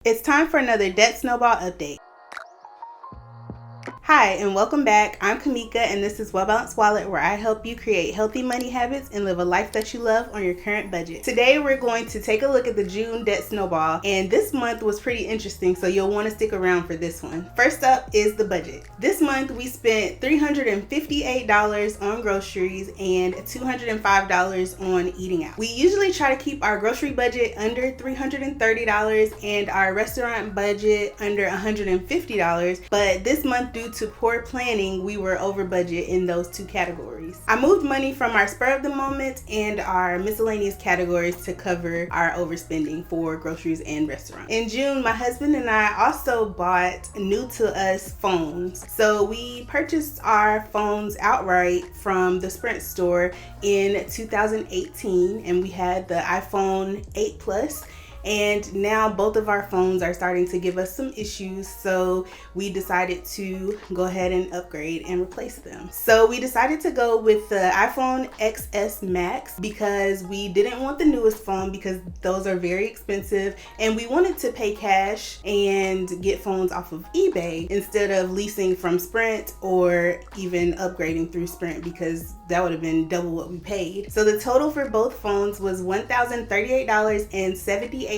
It's time for another Debt Snowball update. Hi, and welcome back. I'm Kamika, and this is Well Balanced Wallet, where I help you create healthy money habits and live a life that you love on your current budget. Today, we're going to take a look at the June Debt Snowball, and this month was pretty interesting, so you'll want to stick around for this one. First up is the budget. This month, we spent $358 on groceries and $205 on eating out. We usually try to keep our grocery budget under $330 and our restaurant budget under $150, but this month, due to poor planning, we were over budget in those two categories. I moved money from our spur of the moment and our miscellaneous categories to cover our overspending for groceries and restaurants. In June, my husband and I also bought new to us phones. So we purchased our phones outright from the Sprint store in 2018, and we had the iPhone 8 Plus. And now both of our phones are starting to give us some issues, so we decided to go ahead and upgrade and replace them. So we decided to go with the iPhone XS Max because we didn't want the newest phone because those are very expensive, and we wanted to pay cash and get phones off of eBay instead of leasing from Sprint or even upgrading through Sprint, because that would have been double what we paid. So the total for both phones was $1,038.78,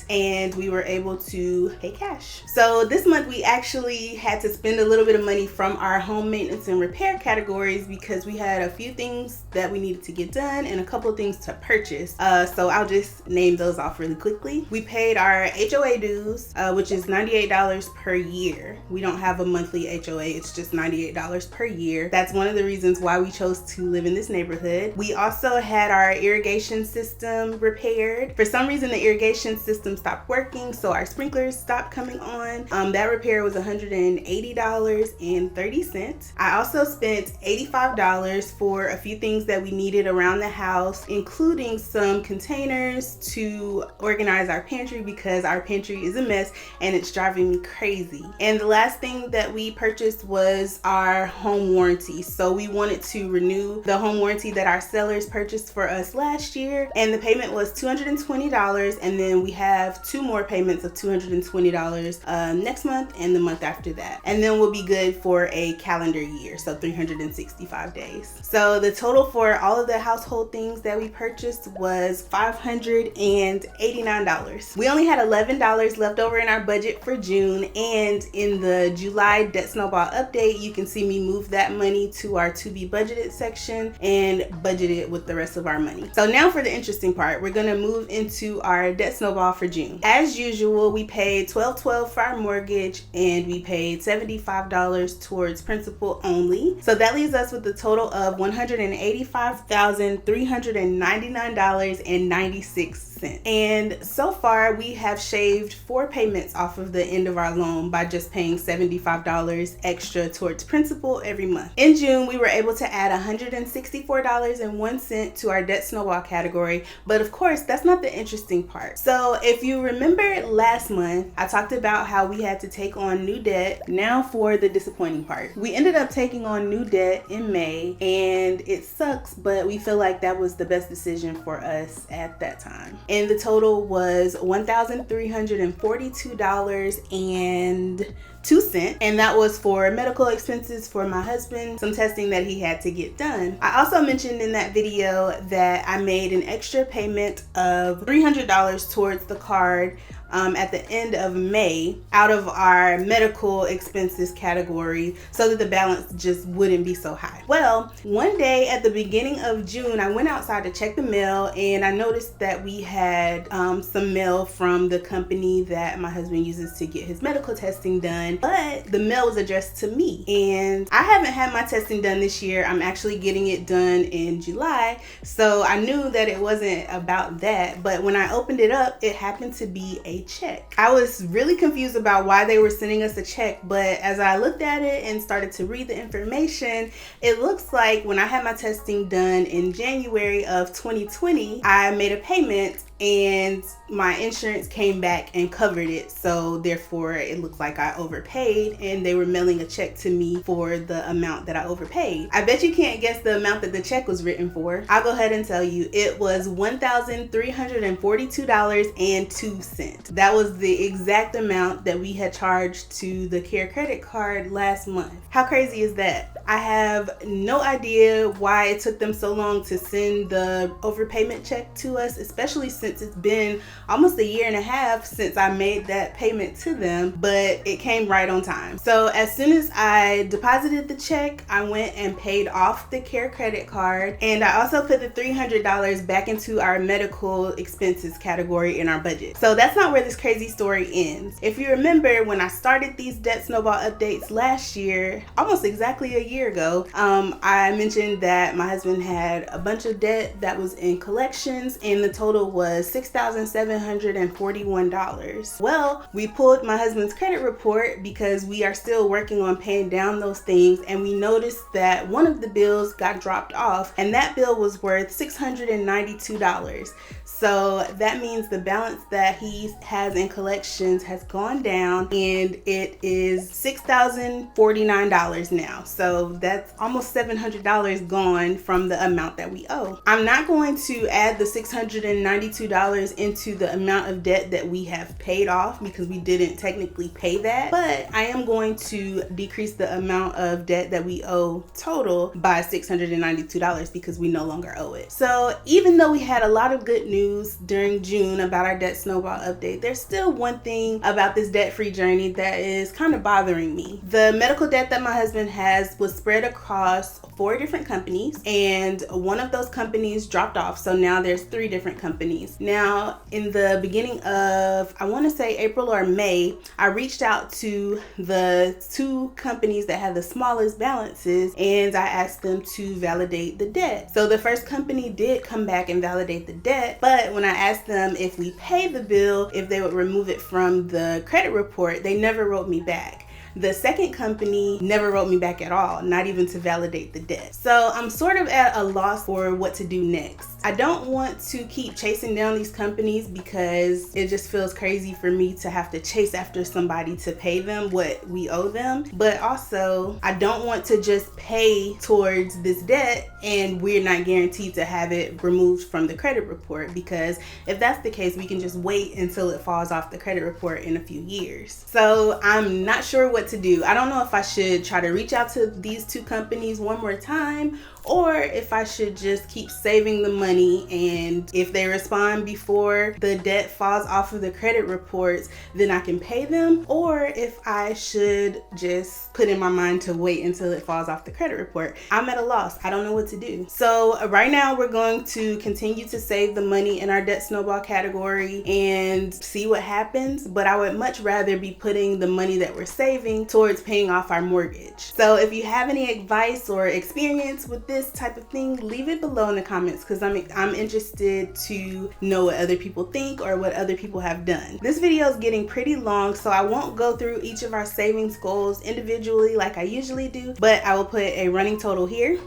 and we were able to pay cash. So this month we actually had to spend a little bit of money from our home maintenance and repair categories because we had a few things that we needed to get done and a couple of things to purchase. So I'll just name those off really quickly. We paid our HOA dues, which is $98 per year. We don't have a monthly HOA, it's just $98 per year. That's one of the reasons why we chose to live in this neighborhood. We also had our irrigation system repaired. For some reason, the irrigation system stopped working, so our sprinklers stopped coming on. That repair was $180.30. I also spent $85 for a few things that we needed around the house, including some containers to organize our pantry because our pantry is a mess and it's driving me crazy. And the last thing that we purchased was our home warranty. So we wanted to renew the home warranty that our sellers purchased for us last year, and the payment was $220, and then we have two more payments of $220 next month and the month after that, and then we'll be good for a calendar year, so 365 days. So the total for all of the household things that we purchased was $589. We only had $11 left over in our budget for June, and in the July Debt Snowball update, you can see me move that money to our to be budgeted section and budget it with the rest of our money. So now for the interesting part, we're gonna move into our Debt Snowball for June. As usual, we paid $12.12 for our mortgage, and we paid $75 towards principal only. So that leaves us with a total of $185,399.96. And so far, we have shaved 4 payments off of the end of our loan by just paying $75 extra towards principal every month. In June, we were able to add $164.01 to our Debt Snowball category, but of course, that's not the interesting part. So if you remember last month, I talked about how we had to take on new debt. Now for the disappointing part. We ended up taking on new debt in May, and it sucks, but we feel like that was the best decision for us at that time. And the total was $1,342.02, and that was for medical expenses for my husband, some testing that he had to get done. I also mentioned in that video that I made an extra payment of $300 towards the card at the end of May out of our medical expenses category so that the balance just wouldn't be so high. Well, one day at the beginning of June, I went outside to check the mail, and I noticed that we had some mail from the company that my husband uses to get his medical testing done, but the mail was addressed to me, and I haven't had my testing done this year. I'm actually getting it done in July, so I knew that it wasn't about that, but when I opened it up, it happened to be a check. I was really confused about why they were sending us a check, but as I looked at it and started to read the information, it looks like when I had my testing done in January of 2020, I made a payment and my insurance came back and covered it, so therefore it looks like I overpaid, and they were mailing a check to me for the amount that I overpaid. I bet you can't guess the amount that the check was written for. I'll go ahead and tell you. It was $1,342.02. That was the exact amount that we had charged to the Care credit card last month. How crazy is that? I have no idea why it took them so long to send the overpayment check to us, especially since it's been almost a year and a half since I made that payment to them, but it came right on time. So as soon as I deposited the check, I went and paid off the Care credit card, and I also put the $300 back into our medical expenses category in our budget. So that's not where this crazy story ends. If you remember, when I started these debt snowball updates last year, almost exactly a year ago, I mentioned that my husband had a bunch of debt that was in collections, and the total was $6,741. Well, we pulled my husband's credit report because we are still working on paying down those things, and we noticed that one of the bills got dropped off, and that bill was worth $692. So that means the balance that he has in collections has gone down, and it is $6,049 now. So that's almost $700 gone from the amount that we owe. I'm not going to add the $692 into the amount of debt that we have paid off because we didn't technically pay that, but I am going to decrease the amount of debt that we owe total by $692 because we no longer owe it. So even though we had a lot of good news during June about our debt snowball update, there's still one thing about this debt-free journey that is kind of bothering me. The medical debt that my husband has was spread across 4 different companies, and one of those companies dropped off, so now there's 3 different companies. Now in the beginning of, I want to say April or May, I reached out to the 2 companies that had the smallest balances, and I asked them to validate the debt. So the first company did come back and validate the debt, but when I asked them if we paid the bill, if they would remove it from the credit report, they never wrote me back. The second company never wrote me back at all, not even to validate the debt. So I'm sort of at a loss for what to do next. I don't want to keep chasing down these companies because it just feels crazy for me to have to chase after somebody to pay them what we owe them. But also, I don't want to just pay towards this debt and we're not guaranteed to have it removed from the credit report, because if that's the case, we can just wait until it falls off the credit report in a few years. So I'm not sure what to do. I don't know if I should try to reach out to these 2 companies one more time, or if I should just keep saving the money, and if they respond before the debt falls off of the credit reports, then I can pay them, or if I should just put in my mind to wait until it falls off the credit report. I'm at a loss. I don't know what to do. So right now we're going to continue to save the money in our debt snowball category and see what happens, but I would much rather be putting the money that we're saving towards paying off our mortgage. So if you have any advice or experience with this type of thing, leave it below in the comments, because I'm interested to know what other people think or what other people have done. This video is getting pretty long, so I won't go through each of our savings goals individually like I usually do, but I will put a running total here.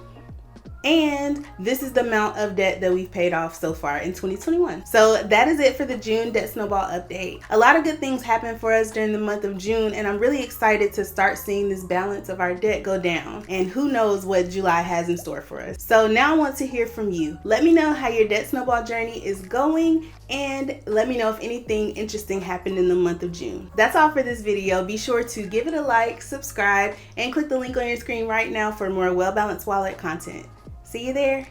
And this is the amount of debt that we've paid off so far in 2021. So that is it for the June debt snowball update. A lot of good things happened for us during the month of June, and I'm really excited to start seeing this balance of our debt go down. And who knows what July has in store for us. So now I want to hear from you. Let me know how your debt snowball journey is going, and let me know if anything interesting happened in the month of June. That's all for this video. Be sure to give it a like, subscribe, and click the link on your screen right now for more Well Balanced Wallet content. See you there.